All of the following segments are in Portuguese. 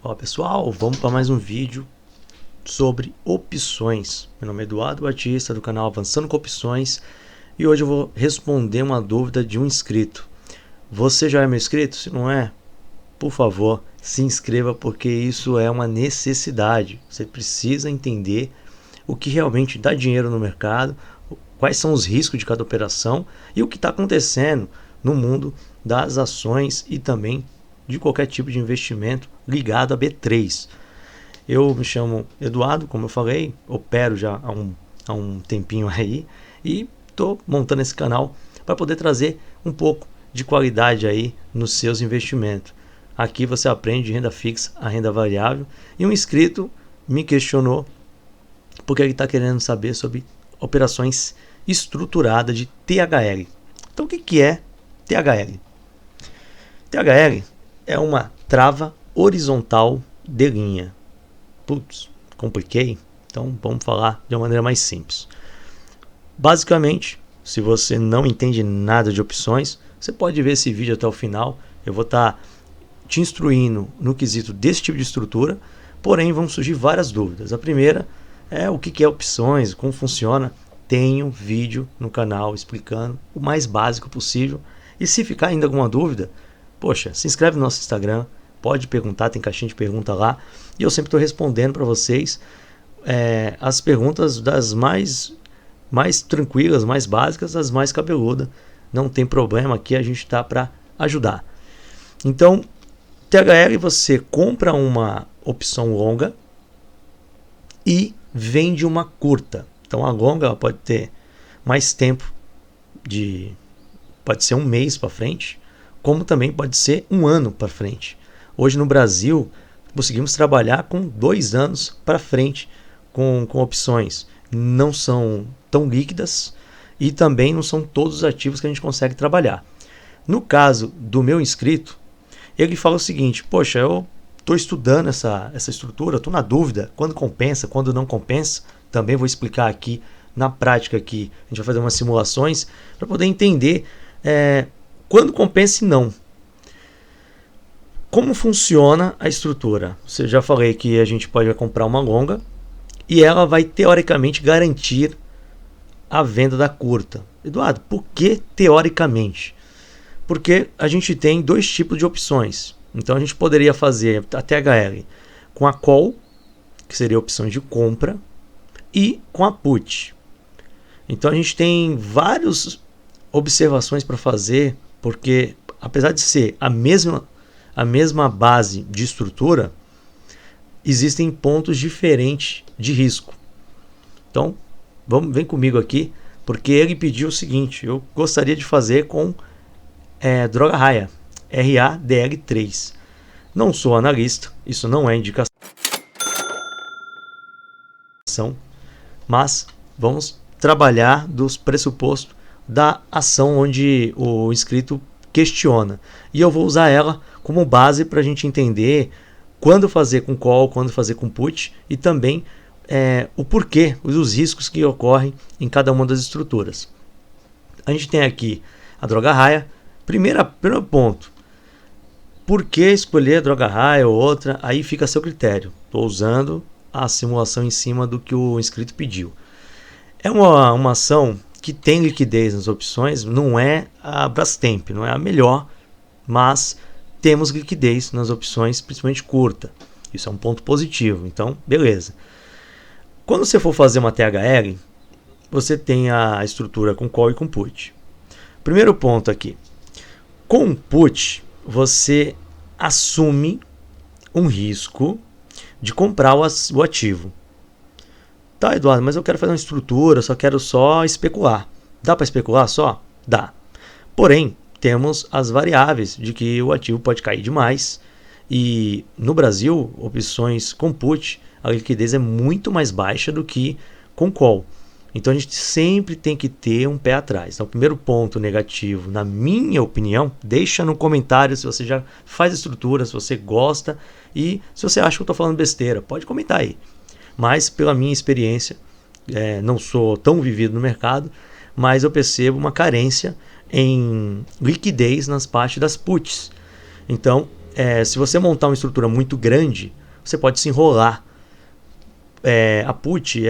Olá pessoal, vamos para mais um vídeo sobre opções. Meu nome é Eduardo Batista do canal Avançando com Opções e hoje eu vou responder uma dúvida de um inscrito. Você já é meu inscrito? Se não é, por favor, se inscreva porque isso é uma necessidade. Você precisa entender o que realmente dá dinheiro no mercado, quais são os riscos de cada operação e o que está acontecendo no mundo das ações e também de qualquer tipo de investimento ligado a B3. Eu me chamo Eduardo, como eu falei, opero já há um tempinho aí e estou montando esse canal para poder trazer um pouco de qualidade aí nos seus investimentos. Aqui você aprende de renda fixa a renda variável e um inscrito me questionou porque ele está querendo saber sobre operações estruturadas de THL. Então o que é THL? THL é uma trava horizontal de linha. Putz, compliquei? Então vamos falar de uma maneira mais simples. Basicamente, se você não entende nada de opções, você pode ver esse vídeo até o final. Eu vou estar te instruindo no quesito desse tipo de estrutura, porém vão surgir várias dúvidas. A primeira é o que é opções, como funciona. Tenho vídeo no canal explicando o mais básico possível. E se ficar ainda alguma dúvida, poxa, se inscreve no nosso Instagram, pode perguntar, tem caixinha de pergunta lá. E eu sempre estou respondendo para vocês as perguntas das mais tranquilas, mais básicas, as mais cabeludas. Não tem problema, aqui a gente está para ajudar. Então, THL, você compra uma opção longa e vende uma curta. Então a longa ela pode ter mais tempo, pode ser um mês para frente, como também pode ser um ano para frente. Hoje no Brasil conseguimos trabalhar com 2 anos para frente com opções. Não são tão líquidas e também não são todos os ativos que a gente consegue trabalhar. No caso do meu inscrito, ele fala o seguinte: poxa, eu estou estudando essa estrutura, estou na dúvida quando compensa, quando não compensa. Também vou explicar aqui na prática aqui. A gente vai fazer umas simulações para poder entender quando compensa e não. Como funciona a estrutura? Eu já falei que a gente pode comprar uma longa e ela vai teoricamente garantir a venda da curta. Eduardo, por que teoricamente? Porque a gente tem 2 tipos de opções. Então a gente poderia fazer a THL com a call, que seria a opção de compra, e com a put. Então a gente tem várias observações para fazer, porque apesar de ser a mesma base de estrutura, existem pontos diferentes de risco. Então vem comigo aqui, porque ele pediu o seguinte: eu gostaria de fazer com droga raia, RADL3. Não sou analista, isso não é indicação, mas vamos trabalhar dos pressupostos da ação onde o inscrito questiona. E eu vou usar ela como base para a gente entender quando fazer com call, quando fazer com put e também o porquê, os riscos que ocorrem em cada uma das estruturas. A gente tem aqui a droga raia. Primeiro ponto, por que escolher a droga raia ou outra? Aí fica a seu critério. Estou usando a simulação em cima do que o inscrito pediu. É uma ação que tem liquidez nas opções, não é a Brastemp, não é a melhor, mas temos liquidez nas opções, principalmente curta. Isso é um ponto positivo, então beleza. Quando você for fazer uma THL, você tem a estrutura com call e com put. Primeiro ponto aqui. Com put, você assume um risco de comprar o ativo. Tá, Eduardo, mas eu quero fazer uma estrutura, só quero especular. Dá para especular só? Dá. Porém, temos as variáveis de que o ativo pode cair demais. E no Brasil, opções com put, a liquidez é muito mais baixa do que com call. Então a gente sempre tem que ter um pé atrás. Então, o primeiro ponto negativo, na minha opinião, deixa no comentário se você já faz estrutura, se você gosta e se você acha que eu estou falando besteira, pode comentar aí. Mas pela minha experiência, não sou tão vivido no mercado, mas eu percebo uma carência em liquidez nas partes das puts. Então se você montar uma estrutura muito grande, você pode se enrolar. A put,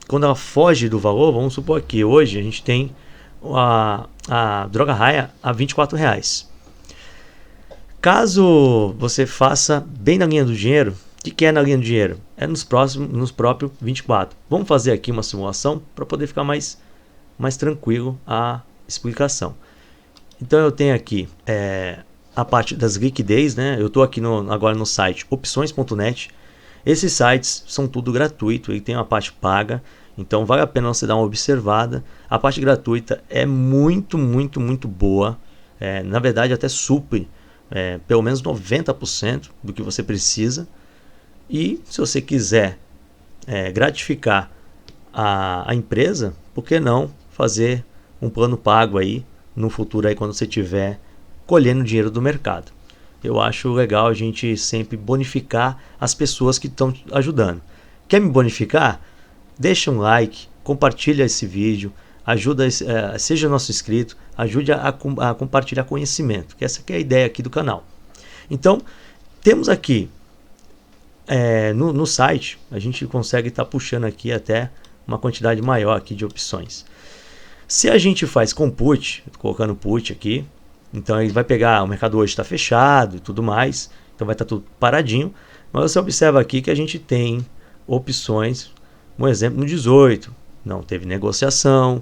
quando ela foge do valor, vamos supor que hoje a gente tem a droga raia a R$24. Caso você faça bem na linha do dinheiro, o que é na linha do dinheiro? É nos próprios 24. Vamos fazer aqui uma simulação para poder ficar mais tranquilo a explicação. Então eu tenho aqui a parte das liquidez, né? Eu estou aqui agora no site opções.net. Esses sites são tudo gratuito, ele tem uma parte paga, então vale a pena você dar uma observada. A parte gratuita é muito boa, na verdade até supre pelo menos 90% do que você precisa. E se você quiser gratificar a empresa, por que não fazer um plano pago aí no futuro, aí quando você estiver colhendo dinheiro do mercado. Eu acho legal a gente sempre bonificar as pessoas que estão ajudando. Quer me bonificar? Deixa um like, compartilha esse vídeo, ajuda, seja nosso inscrito, ajude a compartilhar conhecimento, que essa que é a ideia aqui do canal. Então, temos aqui no site, a gente consegue estar puxando aqui até uma quantidade maior aqui de opções. Se a gente faz com put, colocando put aqui, então ele vai pegar, o mercado hoje está fechado e tudo mais, então vai estar tudo paradinho, mas você observa aqui que a gente tem opções, um exemplo no 18, não teve negociação,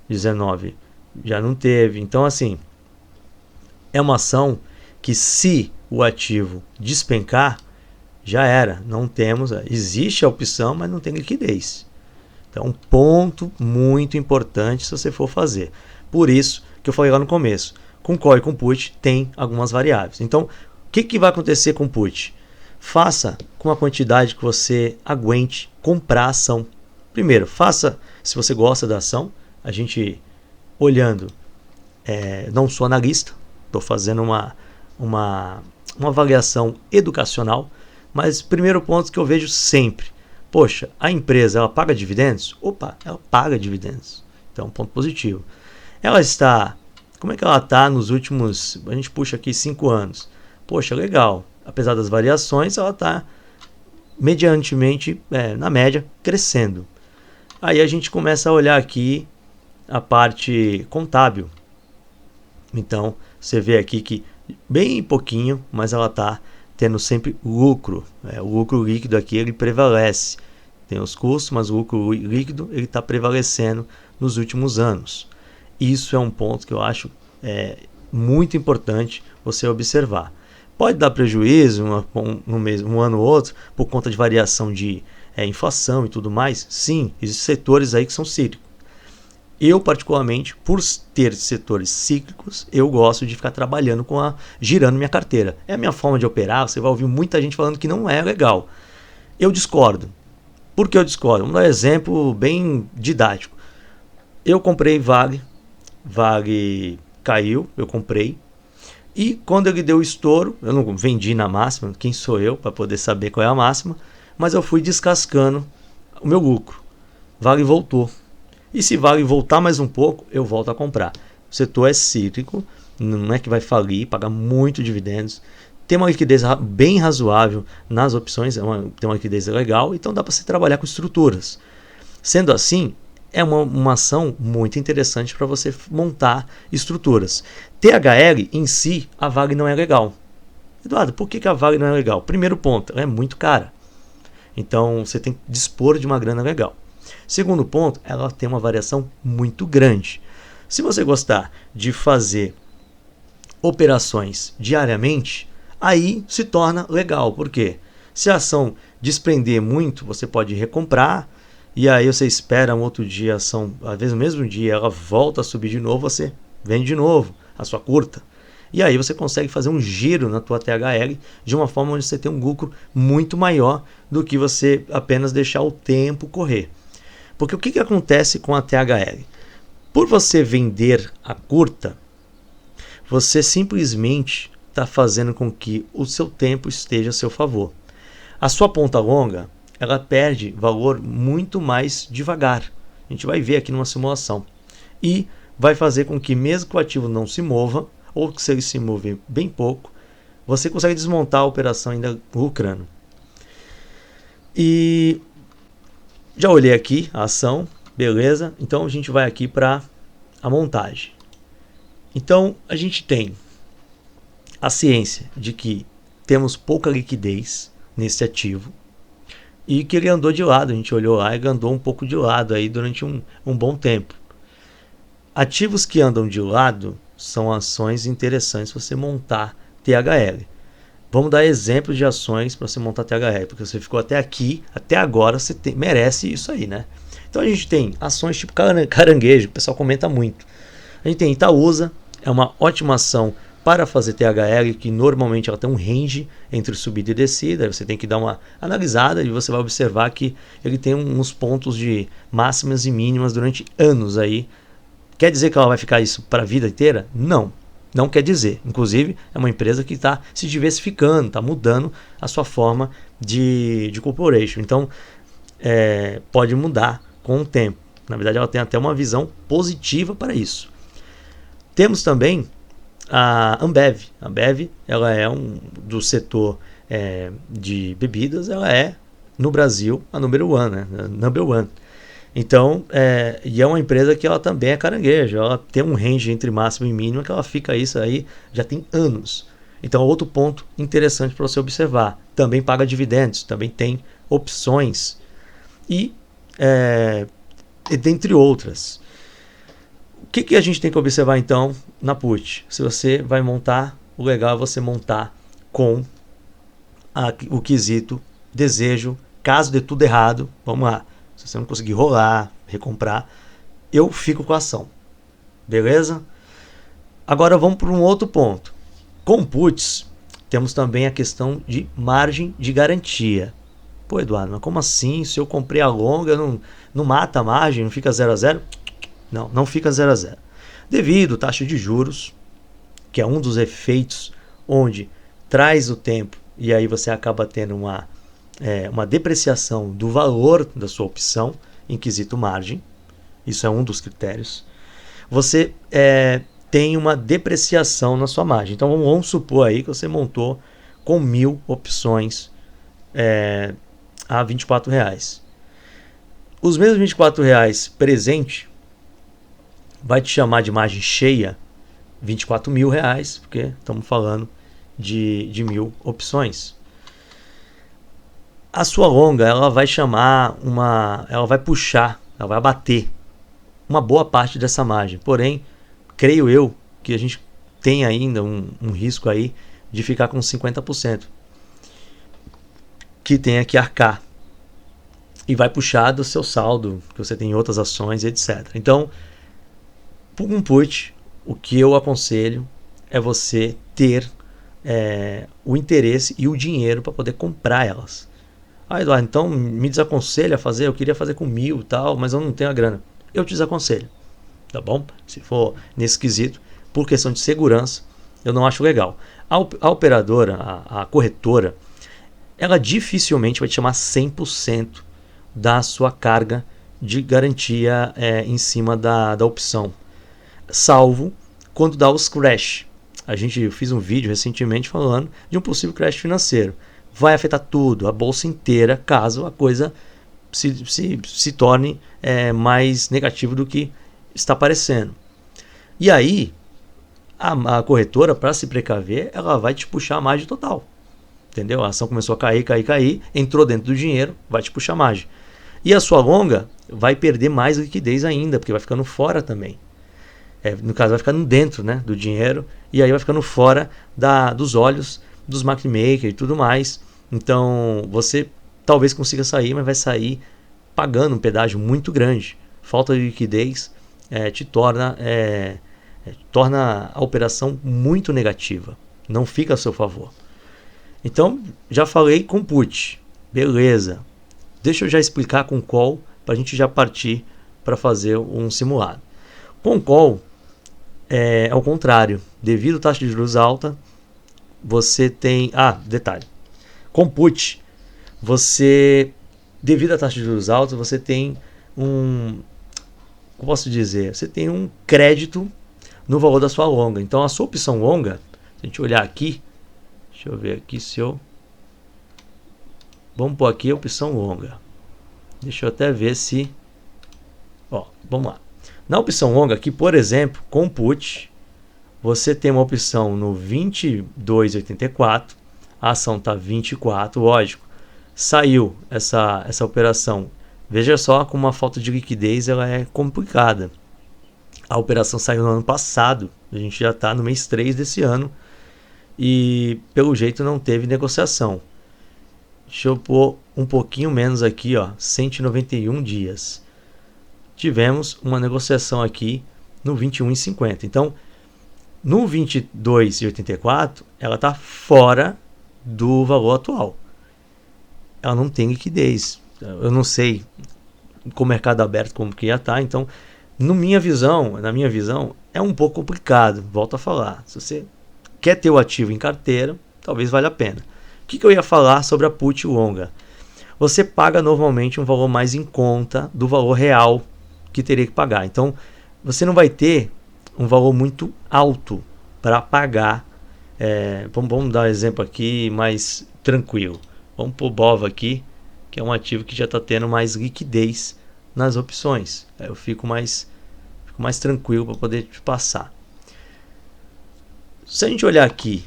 19 já não teve, então assim, é uma ação que se o ativo despencar, já era, não temos, existe a opção, mas não tem liquidez. Então, um ponto muito importante se você for fazer. Por isso que eu falei lá no começo, com call e com put tem algumas variáveis. Então, o que vai acontecer com put? Faça com a quantidade que você aguente comprar a ação. Primeiro, faça se você gosta da ação. A gente olhando, não sou analista, estou fazendo uma avaliação educacional, mas primeiro ponto que eu vejo sempre, poxa, a empresa ela paga dividendos? Opa, ela paga dividendos. Então, um ponto positivo. Ela está, como é que ela está nos últimos, a gente puxa aqui 5 anos. Poxa, legal. Apesar das variações, ela está mediantemente, na média, crescendo. Aí a gente começa a olhar aqui a parte contábil. Então, você vê aqui que bem pouquinho, mas ela está tendo sempre lucro. O lucro líquido aqui ele prevalece. Tem os custos, mas o lucro líquido ele está prevalecendo nos últimos anos. Isso é um ponto que eu acho muito importante você observar. Pode dar prejuízo um ano ou outro por conta de variação de inflação e tudo mais. Sim, existem setores aí que são cíclicos. Eu, particularmente, por ter setores cíclicos, eu gosto de ficar trabalhando girando minha carteira. É a minha forma de operar, você vai ouvir muita gente falando que não é legal. Eu discordo. Por que eu discordo? Vamos dar um exemplo bem didático. Eu comprei Vale caiu, eu comprei. E quando ele deu o estouro, eu não vendi na máxima, quem sou eu para poder saber qual é a máxima, mas eu fui descascando o meu lucro. Vale voltou. E se Vale voltar mais um pouco, eu volto a comprar. O setor é cíclico, não é que vai falir, paga muito dividendos. Tem uma liquidez bem razoável nas opções, tem uma liquidez legal, então dá para você trabalhar com estruturas. Sendo assim, é uma ação muito interessante para você montar estruturas. THL em si, a Vale não é legal. Eduardo, por que a Vale não é legal? Primeiro ponto, ela é muito cara. Então você tem que dispor de uma grana legal. Segundo ponto, ela tem uma variação muito grande. Se você gostar de fazer operações diariamente, aí se torna legal. Por quê? Se a ação desprender muito, você pode recomprar, e aí você espera um outro dia a ação, às vezes no mesmo dia ela volta a subir de novo, você vende de novo a sua curta. E aí você consegue fazer um giro na tua THL de uma forma onde você tem um lucro muito maior do que você apenas deixar o tempo correr. Porque o que acontece com a THL? Por você vender a curta, você simplesmente está fazendo com que o seu tempo esteja a seu favor. A sua ponta longa, ela perde valor muito mais devagar. A gente vai ver aqui numa simulação. E vai fazer com que mesmo que o ativo não se mova, ou que se ele se mover bem pouco, você consegue desmontar a operação ainda lucrando. E já olhei aqui a ação, beleza? Então a gente vai aqui para a montagem. Então a gente tem a ciência de que temos pouca liquidez nesse ativo e que ele andou de lado. A gente olhou lá e andou um pouco de lado aí durante um bom tempo. Ativos que andam de lado são ações interessantes para você montar THL. Vamos dar exemplos de ações para você montar THL, porque você ficou até aqui, até agora, você merece isso aí, né? Então a gente tem ações tipo caranguejo, que o pessoal comenta muito. A gente tem Itaúsa, é uma ótima ação para fazer THL, que normalmente ela tem um range entre subida e descida. Aí você tem que dar uma analisada e você vai observar que ele tem uns pontos de máximas e mínimas durante anos aí. Quer dizer que ela vai ficar isso para a vida inteira? Não. Não quer dizer. Inclusive, é uma empresa que está se diversificando, está mudando a sua forma de corporation. Então, pode mudar com o tempo. Na verdade, ela tem até uma visão positiva para isso. Temos também a Ambev. A Ambev, ela é do setor de bebidas, ela é, no Brasil, a number one, né? Number one. Então, e é uma empresa que ela também é caranguejo, ela tem um range entre máximo e mínimo que ela fica isso aí já tem anos. Então, outro ponto interessante para você observar, também paga dividendos, também tem opções e dentre outras. O que a gente tem que observar então na put? Se você vai montar, o legal é você montar com o quesito desejo, caso dê tudo errado, vamos lá. Se você não conseguir rolar, recomprar, eu fico com a ação. Beleza? Agora vamos para um outro ponto. Com puts, temos também a questão de margem de garantia. Pô, Eduardo, mas como assim? Se eu comprei a longa, não mata a margem, não fica 0 a 0? Não fica 0 a 0. Devido à taxa de juros, que é um dos efeitos onde traz o tempo e aí você acaba tendo uma depreciação do valor da sua opção em quesito margem, isso é um dos critérios, você tem uma depreciação na sua margem. Então vamos supor aí que você montou com 1.000 opções a R$24. Os mesmos R$24 presente vai te chamar de margem cheia R$24.000, porque estamos falando de 1.000 opções. A sua longa, ela vai ela vai puxar, ela vai abater uma boa parte dessa margem. Porém, creio eu que a gente tem ainda um risco aí de ficar com 50%, que tenha que arcar. E vai puxar do seu saldo, que você tem outras ações, etc. Então, por um put, o que eu aconselho é você ter o interesse e o dinheiro para poder comprar elas. Eduardo, então me desaconselha a fazer, eu queria fazer com 1.000 e tal, mas eu não tenho a grana. Eu te desaconselho, tá bom? Se for nesse quesito, por questão de segurança, eu não acho legal. A operadora, a corretora, ela dificilmente vai te chamar 100% da sua carga de garantia em cima da opção, salvo quando dá os crash. Eu fiz um vídeo recentemente falando de um possível crash financeiro. Vai afetar tudo, a bolsa inteira, caso a coisa se torne mais negativo do que está parecendo. E aí, a corretora, para se precaver, ela vai te puxar a margem total. Entendeu? A ação começou a cair, entrou dentro do dinheiro, vai te puxar a margem. E a sua longa vai perder mais liquidez ainda, porque vai ficando fora também. No caso, vai ficando dentro, né, do dinheiro, e aí vai ficando fora dos olhos dos market makers e tudo mais. Então você talvez consiga sair, mas vai sair pagando um pedágio muito grande. Falta de liquidez te torna a operação muito negativa, não fica a seu favor. Então já falei com put, beleza, deixa eu já explicar com call para a gente já partir para fazer um simulado. Com call é o contrário, devido à taxa de juros alta, você tem... detalhe. Com put, devido à taxa de juros alta, você tem como posso dizer? Você tem um crédito no valor da sua longa. Então, a sua opção longa, se a gente olhar aqui, Deixa eu ver aqui se eu... Vamos pôr aqui a opção longa. Deixa eu até ver se... Ó, vamos lá. Na opção longa aqui, por exemplo, com put, você tem uma opção no 22,84. A ação está 24, lógico. Saiu essa operação. Veja só como a falta de liquidez ela é complicada. A operação saiu no ano passado. A gente já está no mês 3 desse ano. E pelo jeito não teve negociação. Deixa eu pôr um pouquinho menos aqui, ó, 191 dias. Tivemos uma negociação aqui no 21,50. Então, no 22,84, ela está fora do valor atual. Ela não tem liquidez. Eu não sei com o mercado aberto como que ia estar. Então, na minha visão, é um pouco complicado. Volto a falar. Se você quer ter o ativo em carteira, talvez valha a pena. O que eu ia falar sobre a put longa? Você paga normalmente um valor mais em conta do valor real que teria que pagar. Então, você não vai ter um valor muito alto para pagar. Vamos dar um exemplo aqui mais tranquilo. Vamos pôr o BOVA aqui, que é um ativo que já está tendo mais liquidez nas opções. Eu fico mais tranquilo para poder te passar. Se a gente olhar aqui,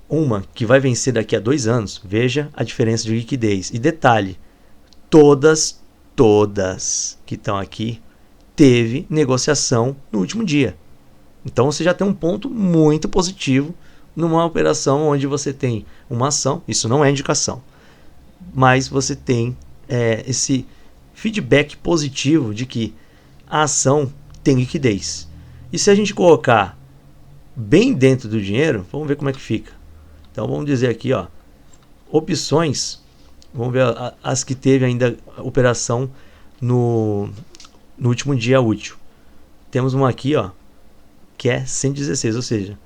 uma que vai vencer daqui a 2 anos, veja a diferença de liquidez. E detalhe, todas que estão aqui teve negociação no último dia. Então você já tem um ponto muito positivo numa operação onde você tem uma ação, isso não é indicação, mas você tem esse feedback positivo de que a ação tem liquidez. E se a gente colocar bem dentro do dinheiro, vamos ver como é que fica. Então vamos dizer aqui, ó, opções, vamos ver as que teve ainda operação no último dia útil. Temos uma aqui, ó, que é 116, ou seja,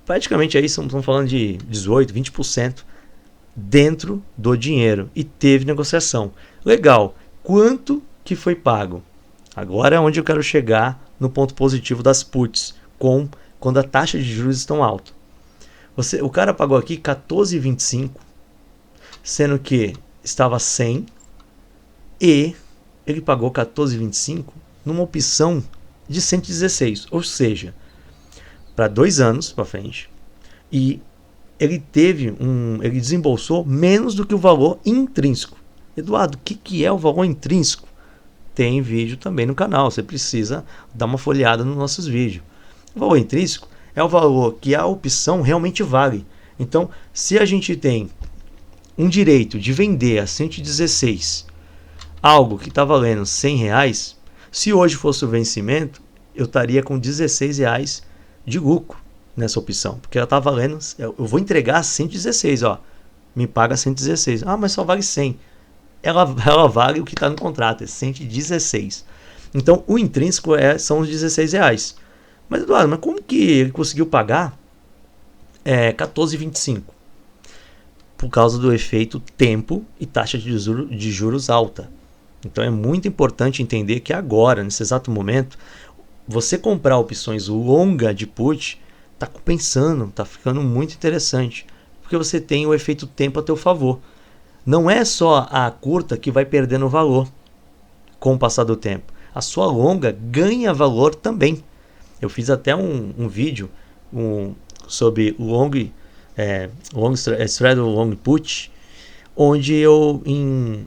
praticamente aí estamos falando de 18, 20% dentro do dinheiro e teve negociação. Legal. Quanto que foi pago? Agora é onde eu quero chegar no ponto positivo das puts, quando a taxa de juros estão alta. O cara pagou aqui 14,25, sendo que estava 100 e ele pagou 14,25 numa opção de 116, ou seja, para 2 anos para frente, e ele desembolsou menos do que o valor intrínseco. Eduardo, o que é o valor intrínseco? Tem vídeo também no canal, você precisa dar uma folheada nos nossos vídeos. O valor intrínseco é o valor que a opção realmente vale. Então, se a gente tem um direito de vender a 116 algo que está valendo R$100, se hoje fosse o vencimento, eu estaria com R$16 de lucro nessa opção, porque ela está valendo, eu vou entregar 116, ó, me paga 116, mas só vale 100, ela vale o que está no contrato, é 116, então o intrínseco são os R$16, mas Eduardo, mas como que ele conseguiu pagar 14,25? Por causa do efeito tempo e taxa de juros alta. Então é muito importante entender que agora, nesse exato momento, você comprar opções longa de put está compensando, está ficando muito interessante, porque você tem o efeito tempo a teu favor. Não é só a curta que vai perdendo valor com o passar do tempo. A sua longa ganha valor também. Eu fiz até um vídeo sobre long straddle long put, onde eu em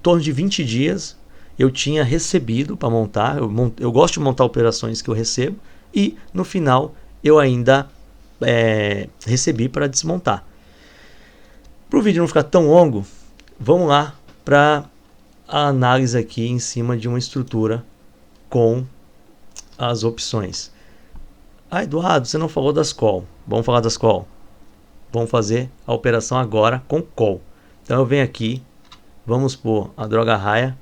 torno de 20 dias eu tinha recebido para montar. Eu gosto de montar operações que eu recebo e no final eu ainda recebi para desmontar. Para o vídeo não ficar tão longo, vamos lá para a análise aqui em cima de uma estrutura com as opções. Eduardo, você não falou das call. Vamos falar das call. Vamos fazer a operação agora com call. Então eu venho aqui, vamos pôr a droga raia,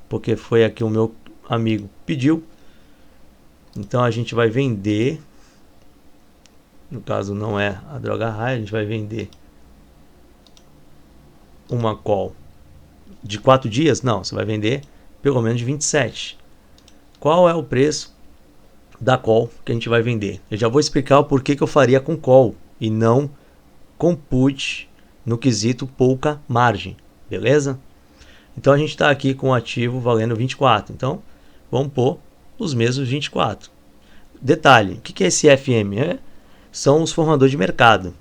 porque foi aqui o meu amigo pediu. Então a gente vai vender, no caso não é a droga raia, a gente vai vender uma call de 4 dias? Não, você vai vender pelo menos de 27. Qual é o preço da call que a gente vai vender? Eu já vou explicar o porquê que eu faria com call e não compute no quesito pouca margem, beleza? Então a gente está aqui com o ativo valendo 24, então vamos pôr os mesmos 24. Detalhe, o que é esse FM? São os formadores de mercado.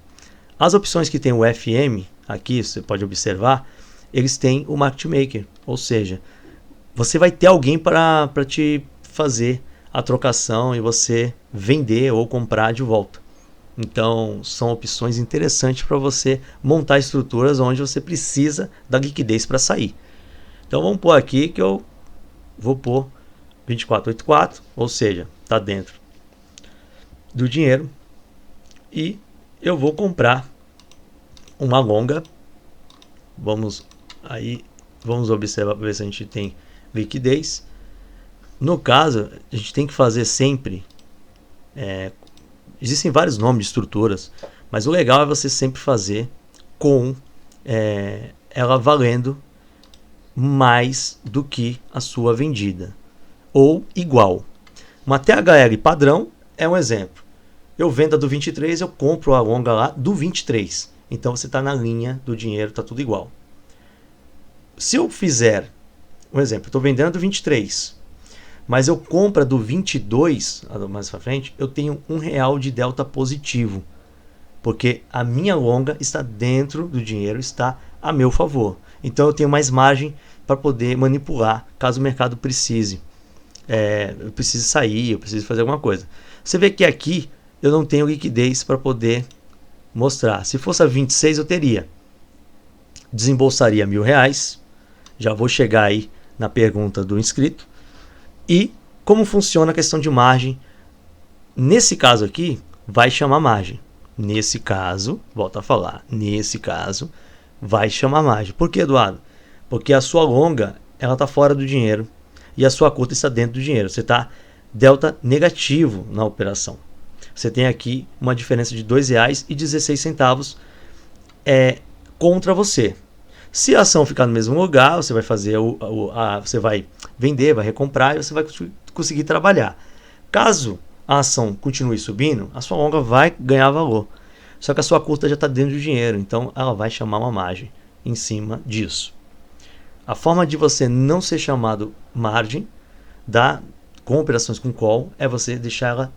As opções que tem o FM, aqui você pode observar, eles têm o market maker, ou seja, você vai ter alguém para te fazer a trocação e você vender ou comprar de volta. Então são opções interessantes para você montar estruturas onde você precisa da liquidez para sair. Então vamos pôr aqui que eu vou pôr 2484, ou seja, está dentro do dinheiro, e eu vou comprar uma longa. Vamos observar para ver se a gente tem liquidez. No caso, a gente tem que fazer sempre, existem vários nomes de estruturas, mas o legal é você sempre fazer com ela valendo mais do que a sua vendida, ou igual. Uma THL padrão é um exemplo. Eu vendo a do 23, eu compro a longa lá do 23. Então você está na linha do dinheiro, está tudo igual. Se eu fizer um exemplo, estou vendendo a do 23, mas eu compro a do 22, mais para frente, eu tenho R$1 de delta positivo, porque a minha longa está dentro do dinheiro, está a meu favor. Então eu tenho mais margem para poder manipular caso o mercado precise. Eu preciso sair, eu preciso fazer alguma coisa. Você vê que aqui eu não tenho liquidez para poder mostrar. Se fosse a 26 eu teria. Desembolsaria R$1.000. Já vou chegar aí na pergunta do inscrito. E como funciona a questão de margem? Nesse caso aqui, vai chamar margem. Nesse caso, volto a falar, nesse caso, vai chamar margem. Por que, Eduardo? Porque a sua longa, ela está fora do dinheiro e a sua curta está dentro do dinheiro. Você está delta negativo na operação. Você tem aqui uma diferença de R$2,16 contra você. Se a ação ficar no mesmo lugar, você vai fazer você vai vender, vai recomprar e você vai conseguir trabalhar. Caso a ação continue subindo, a sua longa vai ganhar valor. Só que a sua curta já está dentro do dinheiro, então ela vai chamar uma margem em cima disso. A forma de você não ser chamado margem com operações com call é você deixar ela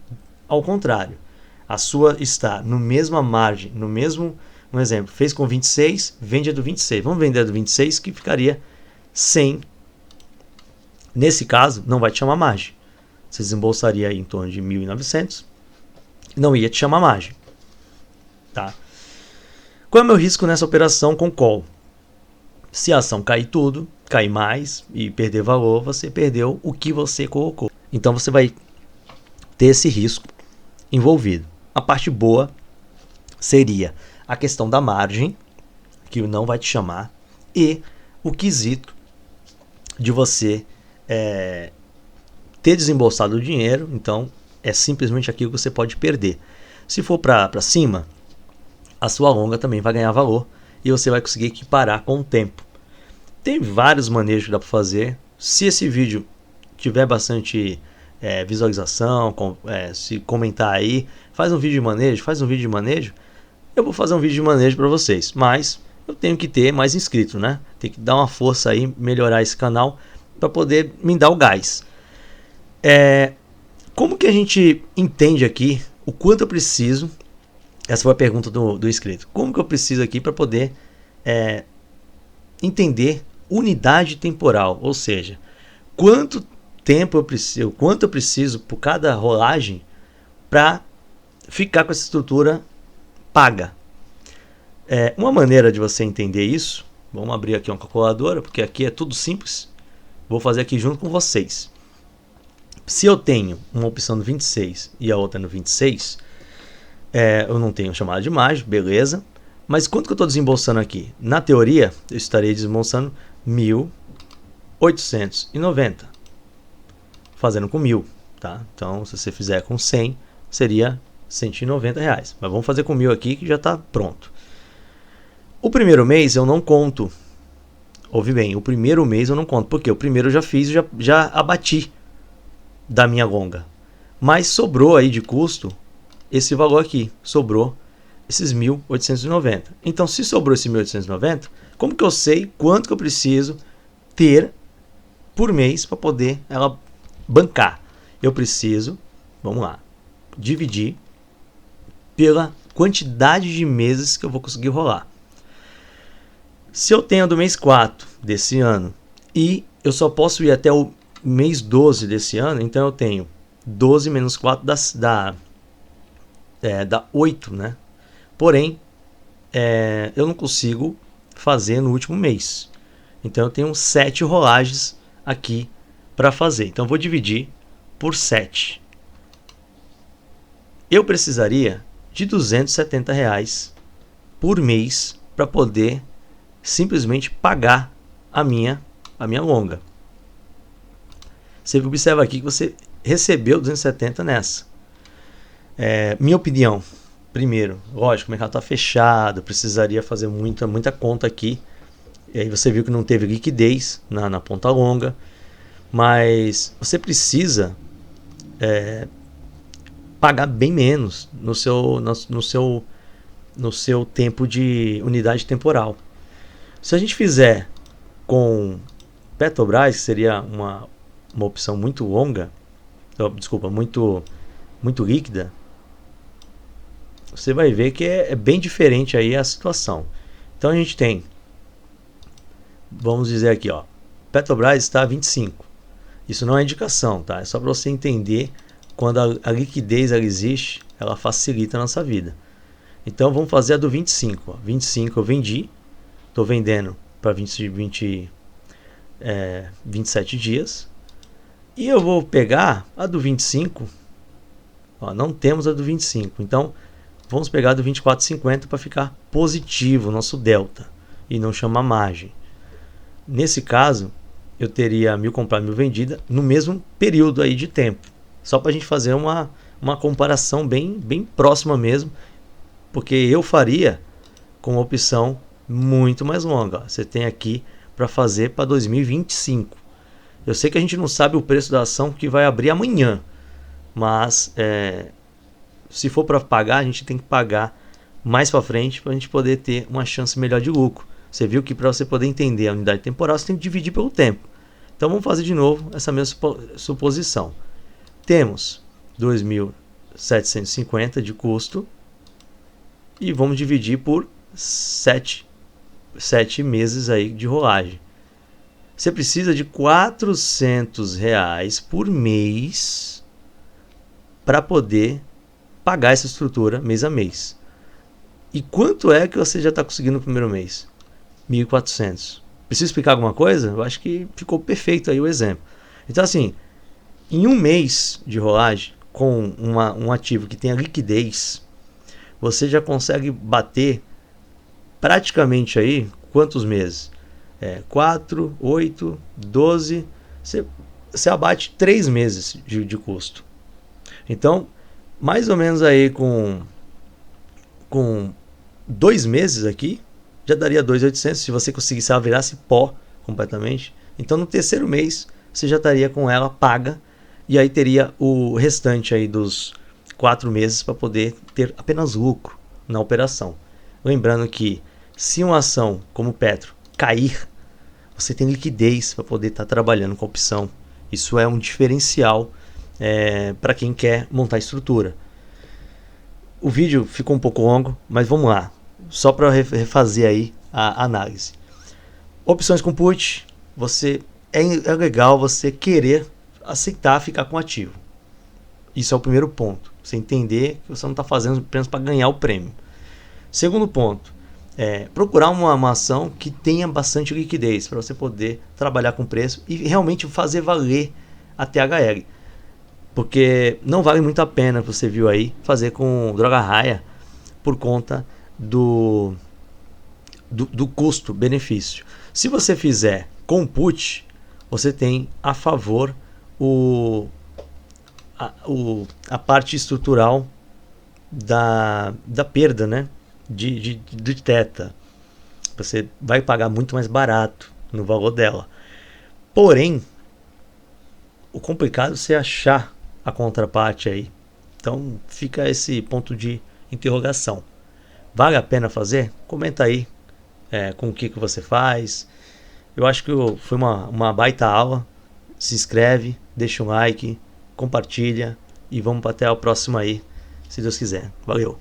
ao contrário. A sua está no mesma margem, no mesmo, um exemplo, fez com 26, vende a do 26. Vamos vender a do 26 que ficaria 100. Nesse caso, não vai te chamar margem. Você desembolsaria aí em torno de 1.900, não ia te chamar margem. Tá? Qual é o meu risco nessa operação com call? Se a ação cair tudo, cair mais e perder valor, você perdeu o que você colocou. Então você vai ter esse risco envolvido. A parte boa seria a questão da margem, que não vai te chamar, e o quesito de você ter desembolsado o dinheiro. Então é simplesmente aquilo que você pode perder. Se for para cima, a sua longa também vai ganhar valor e você vai conseguir equiparar com o tempo. Tem vários manejos que dá para fazer. Se esse vídeo tiver bastante visualização, se comentar aí, faz um vídeo de manejo, eu vou fazer um vídeo de manejo para vocês, mas eu tenho que ter mais inscritos, né? Tem que dar uma força aí, melhorar esse canal para poder me dar o gás. Como que a gente entende aqui o quanto eu preciso? Essa foi a pergunta do inscrito. Como que eu preciso aqui para poder entender unidade temporal, ou seja, quanto tempo eu preciso por cada rolagem para ficar com essa estrutura paga. Uma maneira de você entender isso, vamos abrir aqui uma calculadora, porque aqui é tudo simples, vou fazer aqui junto com vocês. Se eu tenho uma opção no 26 e a outra no 26, eu não tenho chamada de margem, beleza, mas quanto que eu estou desembolsando aqui? Na teoria, eu estarei desembolsando 1.890, fazendo com 1.000, tá? Então, se você fizer com 100, seria R$190. Mas vamos fazer com 1.000 aqui que já está pronto. O primeiro mês eu não conto. Ouve bem, o primeiro mês eu não conto, porque o primeiro eu já fiz, já abati da minha longa. Mas sobrou aí de custo esse valor aqui, sobrou esses 1.890. Então, se sobrou esse 1.890, como que eu sei quanto que eu preciso ter por mês para poder ela bancar? Eu preciso, vamos lá, dividir pela quantidade de meses que eu vou conseguir rolar. Se eu tenho do mês 4 desse ano e eu só posso ir até o mês 12 desse ano, então eu tenho 12 menos 4 dá 8, né? Porém, eu não consigo fazer no último mês. Então eu tenho 7 rolagens aqui para fazer. Então eu vou dividir por 7. Eu precisaria de R$270 por mês para poder simplesmente pagar a minha longa. Você observa aqui que você recebeu 270 nessa. Minha opinião, primeiro, lógico, o mercado está fechado, precisaria fazer muita conta aqui. E aí você viu que não teve liquidez na ponta longa, mas você precisa pagar bem menos no seu tempo de unidade temporal. Se a gente fizer com Petrobras, que seria uma opção muito longa, muito líquida, você vai ver que é bem diferente aí a situação. Então a gente tem, vamos dizer aqui, ó, Petrobras está a 25. Isso não é indicação, tá? É só para você entender quando a liquidez ela existe, ela facilita a nossa vida. Então vamos fazer a do 25. Ó. 25 eu vendi, estou vendendo para 27 dias. E eu vou pegar a do 25. Ó, não temos a do 25. Então vamos pegar a do 24,50 para ficar positivo o nosso delta e não chamar margem. Nesse caso, eu teria 1.000 comprada, 1.000 vendida no mesmo período aí de tempo. Só para a gente fazer uma comparação bem próxima mesmo, porque eu faria com uma opção muito mais longa. Você tem aqui para fazer para 2025. Eu sei que a gente não sabe o preço da ação que vai abrir amanhã, mas se for para pagar, a gente tem que pagar mais para frente para a gente poder ter uma chance melhor de lucro. Você viu que para você poder entender a unidade temporal, você tem que dividir pelo tempo. Então vamos fazer de novo essa mesma suposição. Temos 2.750 de custo e vamos dividir por 7 meses aí de rolagem. Você precisa de R$400 por mês para poder pagar essa estrutura mês a mês. E quanto é que você já está conseguindo no primeiro mês? 1.400. Preciso explicar alguma coisa? Eu acho que ficou perfeito aí o exemplo. Então assim, em um mês de rolagem, com um ativo que tenha liquidez, você já consegue bater praticamente aí, quantos meses? 4, 8, 12, você abate 3 meses de custo. Então, mais ou menos aí com 2 meses aqui, já daria 2.800 se você conseguisse ela virasse pó completamente. Então no terceiro mês você já estaria com ela paga e aí teria o restante aí dos 4 meses para poder ter apenas lucro na operação. Lembrando que se uma ação como Petro cair, você tem liquidez para poder estar trabalhando com a opção. Isso é um diferencial para quem quer montar estrutura. O vídeo ficou um pouco longo, mas vamos lá. Só para refazer aí a análise. Opções com put, é legal você querer aceitar ficar com ativo. Isso é o primeiro ponto. Você entender que você não está fazendo apenas para ganhar o prêmio. Segundo ponto, procurar uma ação que tenha bastante liquidez para você poder trabalhar com preço e realmente fazer valer a THL. Porque não vale muito a pena, você viu aí, fazer com droga raia por conta do custo-benefício. Se você fizer com put, você tem a favor a parte estrutural da perda, né? de teta. Você vai pagar muito mais barato no valor dela. Porém, o complicado é você achar a contraparte aí. Então fica esse ponto de interrogação. Vale a pena fazer? Comenta aí com o que você faz. Eu acho que foi uma baita aula. Se inscreve, deixa um like, compartilha e vamos até a próxima aí, se Deus quiser. Valeu!